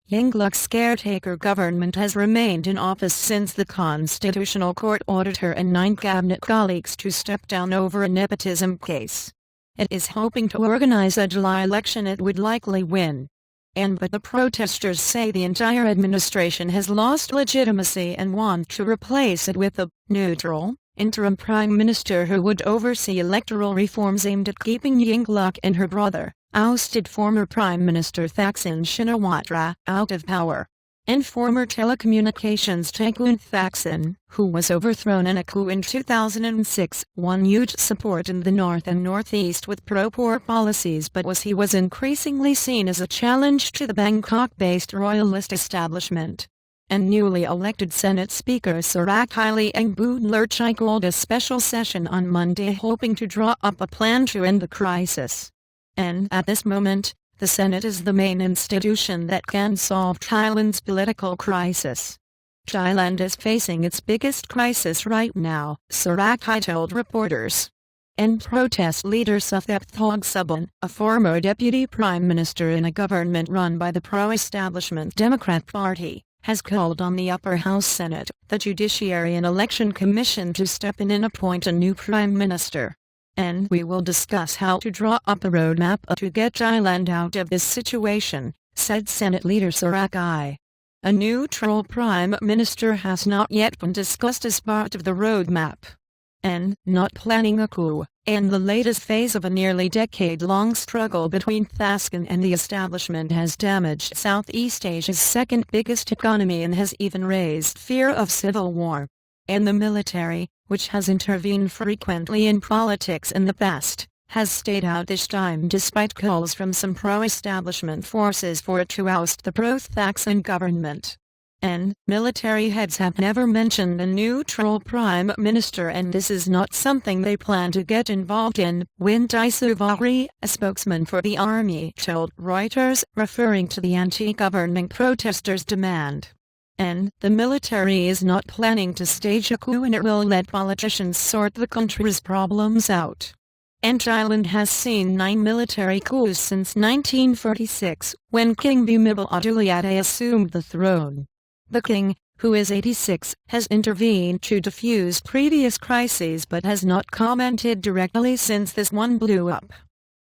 Yingluck's caretaker government has remained in office since the Constitutional Court ordered her and 9 cabinet colleagues to step down over a nepotism case. It is hoping to organize a July election it would likely win. But the protesters say the entire administration has lost legitimacy and want to replace it with a neutral, interim prime minister who would oversee electoral reforms aimed at keeping Yingluck and her brother, ousted former Prime Minister Thaksin Shinawatra, out of power. And former telecommunications tycoon Thaksin, who was overthrown in a coup in 2006, won huge support in the north and northeast with pro-poor policies, but he was increasingly seen as a challenge to the Bangkok-based royalist establishment. And newly elected Senate Speaker Surachai Liengboonlertchai called a special session on Monday hoping to draw up a plan to end the crisis. And at this moment, the Senate is the main institution that can solve Thailand's political crisis. Thailand is facing its biggest crisis right now, Surachai told reporters. And protest leader Thaksin Shinawatra, a former deputy prime minister in a government run by the pro-establishment Democrat Party, has called on the upper house Senate, the Judiciary and Election Commission to step in and appoint a new prime minister. And we will discuss how to draw up a roadmap to get Thailand out of this situation, said Senate leader Surachai. A neutral prime minister has not yet been discussed as part of the roadmap. And not planning a coup, and the latest phase of a nearly decade-long struggle between Thaksin and the establishment has damaged Southeast Asia's second biggest economy and has even raised fear of civil war. And the military, which has intervened frequently in politics in the past, has stayed out this time despite calls from some pro-establishment forces for it to oust the pro-Thaksin government. And military heads have never mentioned a neutral prime minister, and this is not something they plan to get involved in, Win Taisuvari, a spokesman for the army, told Reuters, referring to the anti-government protesters' demand. And the military is not planning to stage a coup, and it will let politicians sort the country's problems out. And Thailand has seen 9 military coups since 1946, when King Bhumibol Adulyadej assumed the throne. The king, who is 86, has intervened to defuse previous crises but has not commented directly since this one blew up.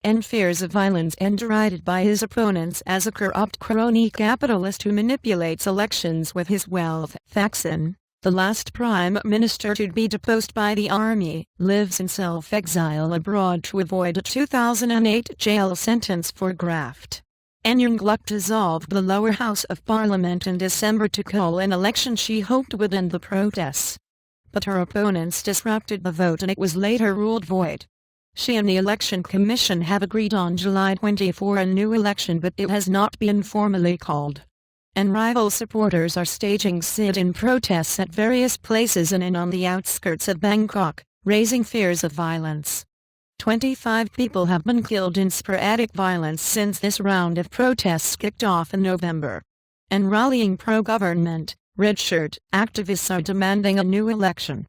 And fears of violence and derided by his opponents as a corrupt crony capitalist who manipulates elections with his wealth. Thaksin, the last prime minister to be deposed by the army, lives in self-exile abroad to avoid a 2008 jail sentence for graft. And Yingluck dissolved the lower house of parliament in December to call an election she hoped would end the protests. But her opponents disrupted the vote and it was later ruled void. She and the Election Commission have agreed on July 24 a new election, but it has not been formally called. And rival supporters are staging sit-in protests at various places in and on the outskirts of Bangkok, raising fears of violence. 25 people have been killed in sporadic violence since this round of protests kicked off in November. And rallying pro-government, red-shirt activists are demanding a new election.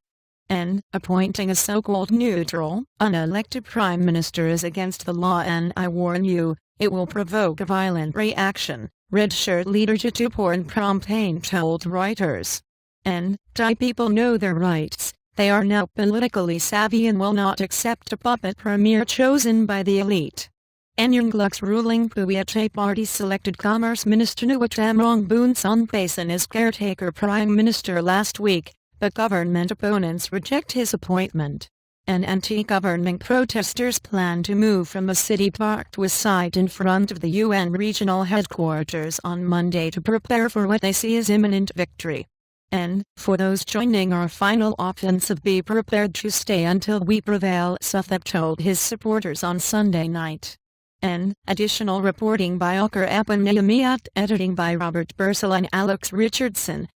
And appointing a so-called neutral, unelected prime minister is against the law, and I warn you, it will provoke a violent reaction, red-shirt leader Jituporn Prompane told Reuters. And Thai people know their rights. They are now politically savvy and will not accept a puppet premier chosen by the elite. And Yingluck's ruling Pheu party selected Commerce Minister Nuatamrong Boonson as caretaker prime minister last week, but government opponents reject his appointment. And anti-government protesters plan to move from a city park to a site in front of the UN regional headquarters on Monday to prepare for what they see as imminent victory. And, for those joining our final offensive, be prepared to stay until we prevail, Suffolk told his supporters on Sunday night. And, additional reporting by Oker Apanayamiat, editing by Robert Bursell and Alex Richardson.